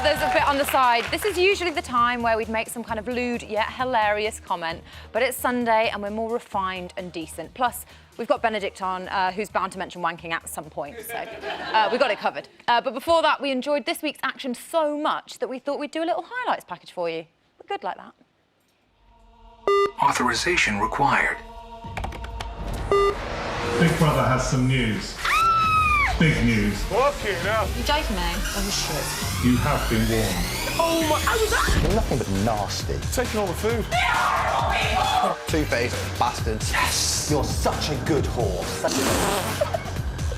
others a bit on the side. This is usually the time where we'd make some kind of lewd yet hilarious comment, but it's Sunday and we're more refined and decent. Plus, we've got Benedict on, who's bound to mention wanking at some point, so we got it covered. But before that, we enjoyed this week's action so much that we thought we'd do a little highlights package for you. We're good like that. Authorization required. Big Brother has some news. Big news. Fucking hell. You joking me? Oh, shit. You have been warned. Oh my... How was that? You're nothing but nasty. Taking all the food. Two-faced bastards. Yes! You're such a good horse.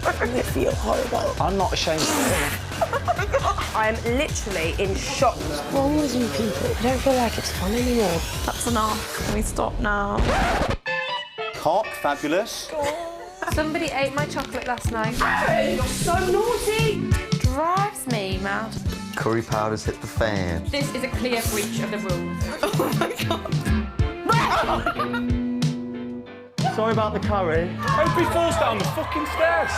I feel horrible. I'm not ashamed of it. I'm literally in shock. What's wrong with you people? I don't feel like it's fun anymore. That's enough. Can we stop now? Cock, fabulous. Somebody ate my chocolate last night. Hey, you're so naughty. Drives me mad. Curry powder's hit the fan. This is a clear breach of the rules. Oh my God. Sorry about the curry. Hope he falls down the fucking stairs.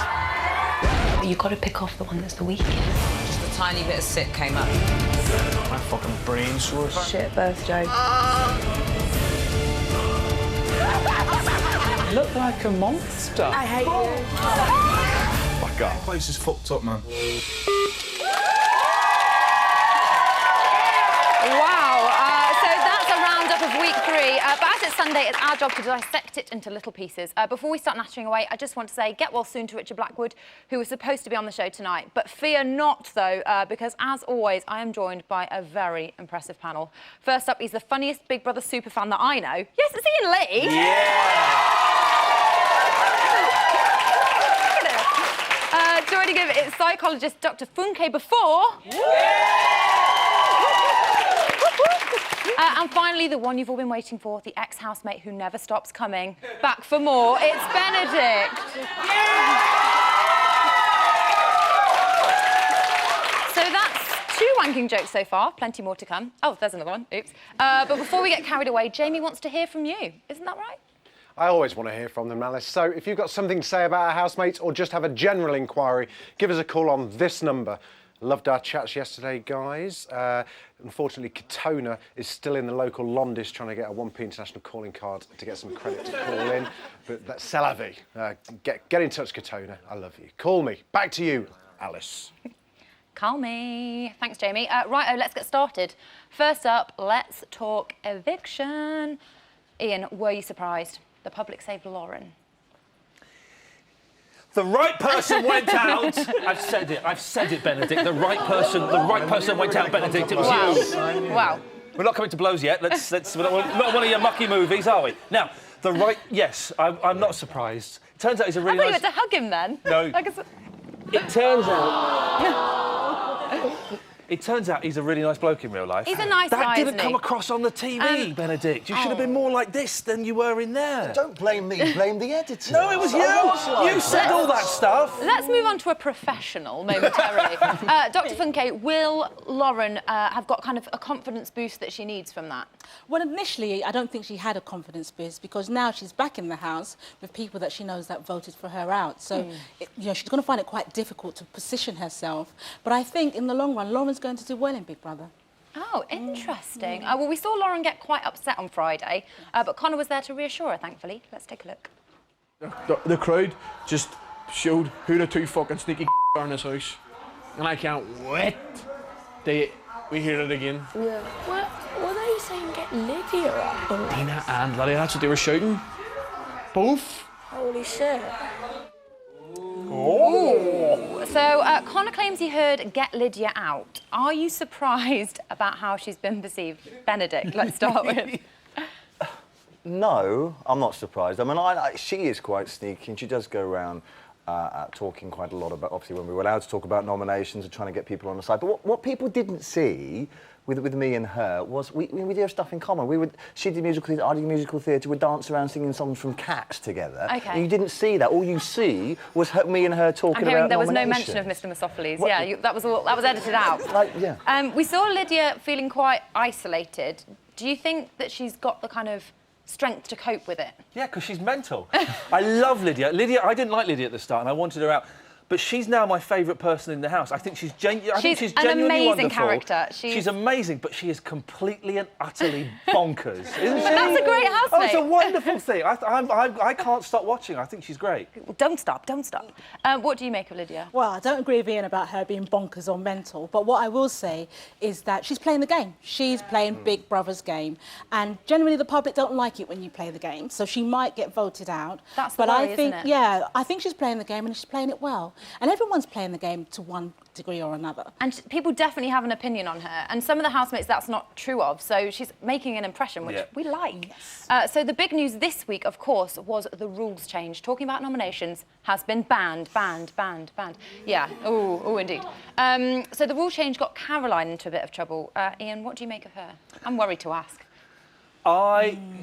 You've got to pick off the one that's the weakest. Just a tiny bit of sick came up. My fucking brain sore. Shit birthday. You look like a monster. I hate you. Fuck off. The place is fucked up, man. Wow, so that's a roundup of week 3. But as it's Sunday, it's our job to dissect it into little pieces. Before we start nattering away, I just want to say get well soon to Richard Blackwood, who was supposed to be on the show tonight. But fear not, though, because as always, I am joined by a very impressive panel. First up, he's the funniest Big Brother superfan that I know. Yes, it's Ian Lee. Yeah! Joining him is psychologist Dr. Funke before. And finally, the one you've all been waiting for, the ex-housemate who never stops coming. Back for more, it's Benedict. So that's 2 wanking jokes so far, plenty more to come. Oh, there's another one, oops. But before we get carried away, Jamie wants to hear from you. Isn't that right? I always want to hear from them, Alice. So if you've got something to say about our housemates or just have a general inquiry, give us a call on this number. Loved our chats yesterday, guys. Unfortunately, Katona is still in the local Londis trying to get a 1p international calling card to get some credit to call in. But that's c'est la vie. Get in touch, Katona. I love you. Call me. Back to you, Alice. Call me. Thanks, Jamie. Righto, let's get started. First up, let's talk eviction. Ian, were you surprised? The public saved Lauren. The right person went out. I've said it, Benedict. The right person went out, Benedict. It was you. Wow. We're not coming to blows yet. We're not one of your mucky movies, are we? Now, yes, I'm not surprised. It turns out he's a really I thought nice... you had to hug him then. No. It turns out... It turns out he's a really nice bloke in real life. He's a nice guy, That didn't isn't he? come across on the TV, Benedict. You should have been more like this than you were in there. Don't blame me, blame the editor. No, it was you. You said all that stuff. Let's move on to a professional momentarily. Dr. Funke, will Lauren have got kind of a confidence boost that she needs from that? Well, initially, I don't think she had a confidence boost because now she's back in the house with people that she knows that voted for her out. So, she's going to find it quite difficult to position herself. But I think in the long run, Lauren's going to do well in Big Brother. Oh, interesting. Well, we saw Lauren get quite upset on Friday, but Connor was there to reassure her, thankfully. Let's take a look. The crowd just showed who the 2 fucking sneaky are in this house. And I can't wait till we hear it again. Yeah. What are they saying? Get Lydia up? Dina and Lydia, that's what they were shouting. Both. Holy shit. Oh. So, Connor claims he heard "Get Lydia out." Are you surprised about how she's been perceived? Benedict, let's start with. No, I'm not surprised. I mean, she is quite sneaky and she does go around talking quite a lot about, obviously, when we were allowed to talk about nominations and trying to get people on the side. But what people didn't see with me and her was we do have stuff in common. She did musical theatre, I did musical theatre, we'd dance around singing songs from Cats together. Okay. And you didn't see that. All you see was me and her talking about I'm hearing there was no nominations. mention of Mr. Misopheles. Yeah, that was edited out. Yeah. We saw Lydia feeling quite isolated. Do you think that she's got the kind of strength to cope with it? Yeah, because she's mental. I love Lydia. I didn't like Lydia at the start and I wanted her out. But she's now my favourite person in the house. I think she's genuinely She's an amazing wonderful. character. She's amazing, but she is completely and utterly bonkers, isn't she? That's a great housemate. Oh, it's a wonderful thing. I can't stop watching. I think she's great. Don't stop, don't stop. What do you make of Lydia? Well, I don't agree with Ian about her being bonkers or mental, but what I will say is that she's playing the game. She's playing Big Brother's game, and generally the public don't like it when you play the game, so she might get voted out. That's the but worry, I think, isn't it? yeah, I think she's playing the game and she's playing it well. And everyone's playing the game to one degree or another. And people definitely have an opinion on her, and some of the housemates that's not true of, so she's making an impression, which we like. Yes. So the big news this week, of course, was the rules change. Talking about nominations has been banned. Yeah, oh, indeed. So the rule change got Caroline into a bit of trouble. Ian, what do you make of her? I'm worried to ask.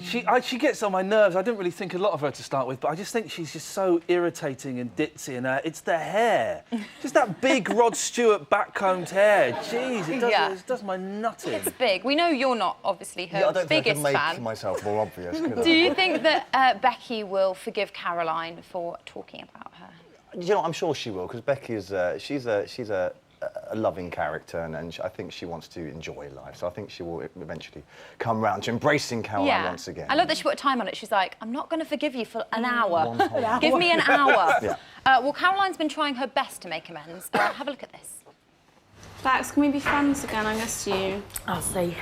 She gets on my nerves. I didn't really think a lot of her to start with, but I just think she's just so irritating and ditzy, and it's the hair. Just that big Rod Stewart backcombed hair. Jeez, it does my nutting. It's big. We know you're not, obviously, her biggest fan. I don't think I can make myself more obvious, could I? Do you think that Becky will forgive Caroline for talking about her? You know, I'm sure she will, because Becky is she's a loving character, and I think she wants to enjoy life. So I think she will eventually come round to embracing Caroline once again. I love that she put a time on it. She's like, I'm not going to forgive you for an hour. Give me an hour. Well, Caroline's been trying her best to make amends. Have a look at this. Flax, can we be friends again? I miss you. I'll see.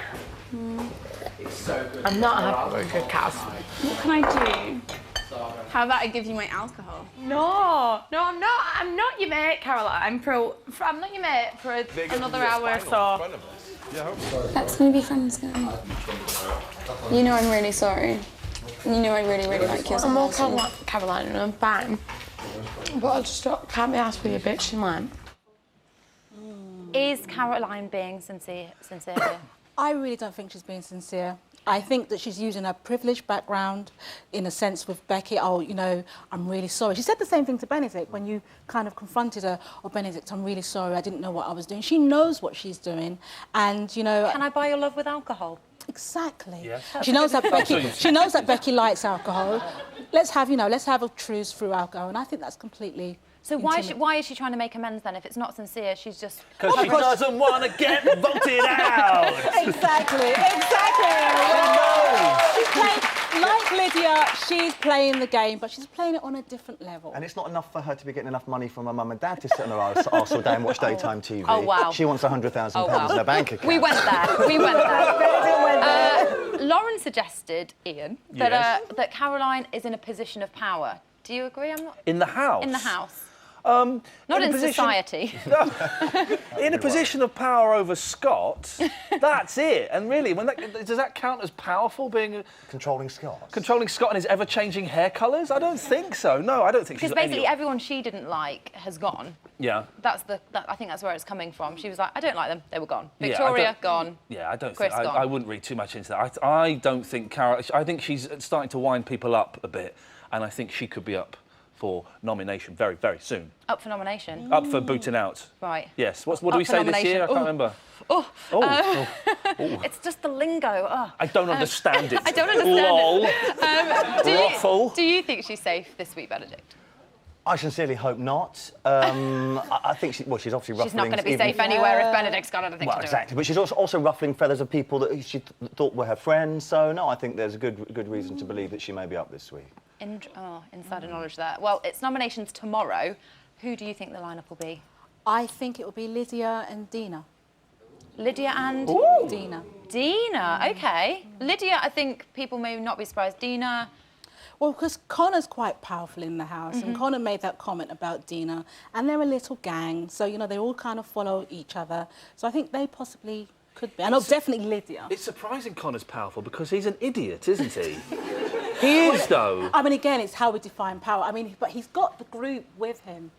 I'm not happy with your cast. What can I do? How about I give you my alcohol? No, I'm not. I'm not your mate, Caroline. I'm not your mate for another hour or so. Flax, can we be friends again? You know I'm really sorry. You know I really like you. I'm more Caroline and I'm fine. But I just can't be asked with your bitch in line. Is Caroline being sincere here? I really don't think she's being sincere. I think that she's using her privileged background in a sense with Becky. Oh, you know, I'm really sorry. She said the same thing to Benedict when you kind of confronted her. Oh, Benedict, I'm really sorry. I didn't know what I was doing. She knows what she's doing. And, you know... Can I buy your love with alcohol? Exactly. Yes. She knows that Becky likes alcohol. Let's have a truce through alcohol. And I think that's completely... So why is she trying to make amends then? If it's not sincere, she's just... Because she doesn't want to get voted out! Exactly. She's playing, like Lydia, she's playing the game, but she's playing it on a different level. And it's not enough for her to be getting enough money from her mum and dad to sit on her arse all day and watch daytime TV. Oh, wow. She wants £100,000 in her bank account. We went there. Lauren suggested, Ian, that Caroline is in a position of power. Do you agree? I'm not... In the house? In the house. Not in society. In a position of power over Scott, that's it. And really, does that count as powerful, being... Controlling Scott? Controlling Scott and his ever-changing hair colours? I don't think so. No, I don't think she's... Because basically everyone she didn't like has gone. Yeah. I think that's where it's coming from. She was like, I don't like them. They were gone. Victoria, gone. Yeah, I don't Chris, think... gone. I wouldn't read too much into that. I don't think I think she's starting to wind people up a bit, and I think she could be up for nomination very, very soon. Up for nomination? Up for booting out. Right. Yes. What do we say this year? I can't remember. It's just the lingo. I don't understand it. I don't understand it. Do you think she's safe this week, Benedict? I sincerely hope not. I think she's obviously ruffling... She's not going to be safe anywhere if Benedict's got anything to do. Exactly. But she's also ruffling feathers of people that she thought were her friends. So, no, I think there's a good reason to believe that she may be up this week. Insider knowledge there. Well, it's nominations tomorrow. Who do you think the lineup will be? I think it will be Lydia and Dina. Lydia and? Dina. Dina, OK. Lydia, I think people may not be surprised. Dina? Well, because Connor's quite powerful in the house, and Connor made that comment about Dina, and they're a little gang, so, you know, they all kind of follow each other. So I think they possibly could be. I know definitely Lydia. It's surprising Connor's powerful because he's an idiot, isn't he? He is, though. I mean, again, it's how we define power. I mean, but he's got the group with him,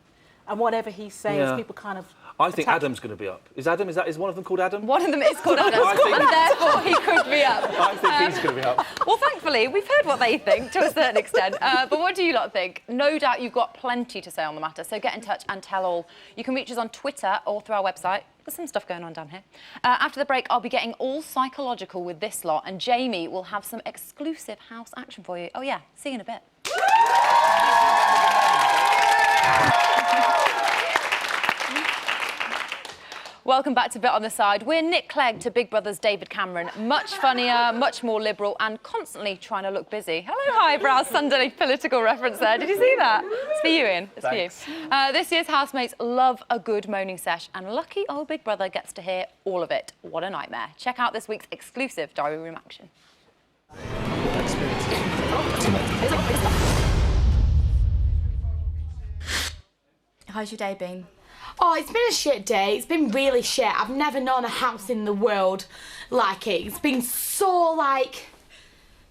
and whatever he says, people kind of... I think Adam's going to be up. Is one of them called Adam? One of them is called Adam, and therefore he could be up. I think he's going to be up. Well, thankfully, we've heard what they think to a certain extent. But what do you lot think? No doubt you've got plenty to say on the matter, so get in touch and tell all. You can reach us on Twitter or through our website. There's some stuff going on down here. After the break, I'll be getting all psychological with this lot, and Jamie will have some exclusive house action for you. Oh, yeah, see you in a bit. Welcome back to Bit on the Side. We're Nick Clegg to Big Brother's David Cameron. Much funnier, much more liberal and constantly trying to look busy. Hello, highbrow Sunday political reference there. Did you see that? It's for you, Ian. It's Thanks. for you. This year's housemates love a good moaning sesh and lucky old Big Brother gets to hear all of it. What a nightmare. Check out this week's exclusive diary room action. How's your day been? Oh, it's been a shit day. It's been really shit. I've never known a house in the world like it. It's been so, like,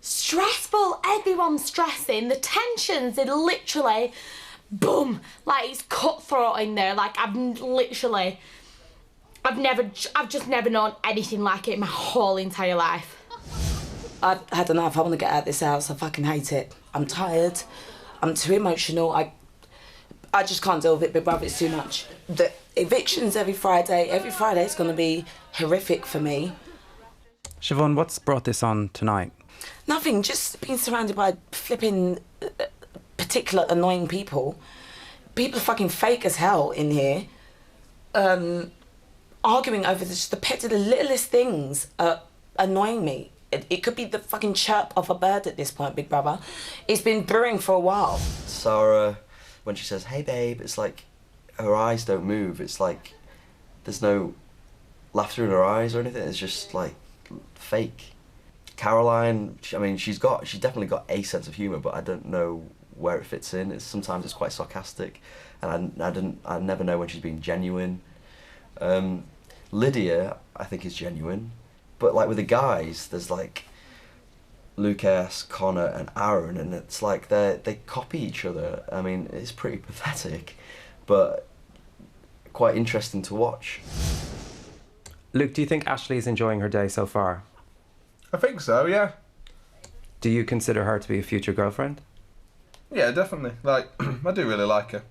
stressful. Everyone's stressing. The tensions are literally, boom, like it's cutthroat in there. Like, I've just never known anything like it in my whole entire life. I don't know if I want to get out of this house. I fucking hate it. I'm tired. I'm too emotional. I just can't deal with it, Big Brother. It's too much. The evictions every Friday is going to be horrific for me. Siobhan, what's brought this on tonight? Nothing, just being surrounded by flipping particular annoying people. People are fucking fake as hell in here. Arguing over the littlest things annoying me. It could be the fucking chirp of a bird at this point, Big Brother. It's been brewing for a while. Sarah, when she says, "Hey babe," it's like her eyes don't move. It's like there's no laughter in her eyes or anything. It's just like fake. Caroline, she's definitely got a sense of humour, but I don't know where it fits in. Sometimes it's quite sarcastic, and I never know when she's being genuine. Lydia, I think, is genuine, but like with the guys, there's like Lucas, Connor and Aaron, and it's like they copy each other. I mean, it's pretty pathetic, but quite interesting to watch. Luke, do you think Ashley is enjoying her day so far? I think so, yeah. Do you consider her to be a future girlfriend? Yeah, definitely. Like, I do really like her.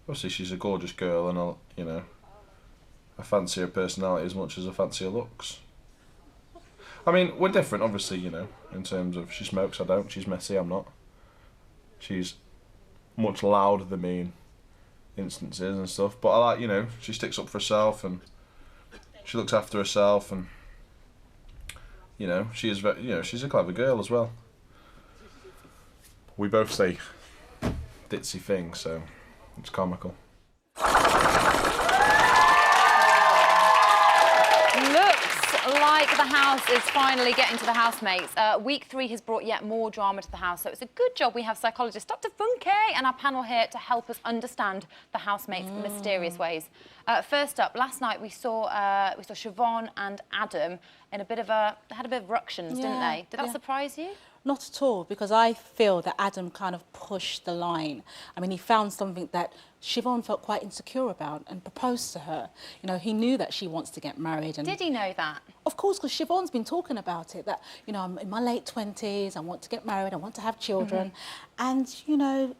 Obviously, she's a gorgeous girl, and I fancy her personality as much as I fancy her looks. I mean, we're different, obviously, in terms of she smokes, I don't. She's messy, I'm not. She's much louder than me in instances and stuff, but I like, she sticks up for herself and she looks after herself, and she is very, she's a clever girl as well. We both say ditzy things, so it's comical. Like the house is finally getting to the housemates. Week 3 has brought yet more drama to the house, so it's a good job we have psychologist Dr. Funke and our panel here to help us understand the housemates' mysterious ways. First up, last night we saw Siobhan and Adam in they had a bit of ructions, didn't they? Did that surprise you? Not at all, because I feel that Adam kind of pushed the line. I mean, he found something that Siobhan felt quite insecure about and proposed to her. He knew that she wants to get married. And did he know that? Of course, because Siobhan's been talking about it, that, I'm in my late 20s, I want to get married, I want to have children. And,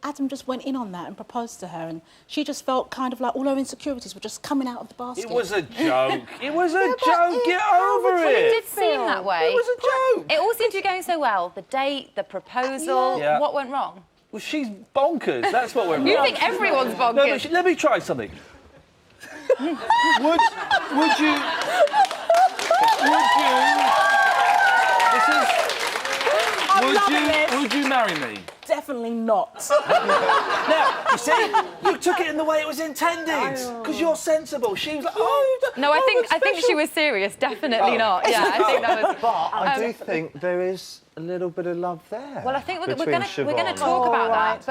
Adam just went in on that and proposed to her, and she just felt kind of like all her insecurities were just coming out of the basket. It was a joke. It was a joke. Get over it. It did seem that way. It was a joke. It all seemed to be going so well. The date, the proposal. Yeah. What went wrong? Well, she's bonkers. That's what went wrong. You think everyone's bonkers? No, but let me try something. Would you? Would you marry me? Definitely not. Now, you see, you took it in the way it was intended, because you're sensible. She was like, oh, no, I think she was serious. Definitely not. Yeah, I think that was. But I do think there is a little bit of love there. Well, I think we're going to talk about that.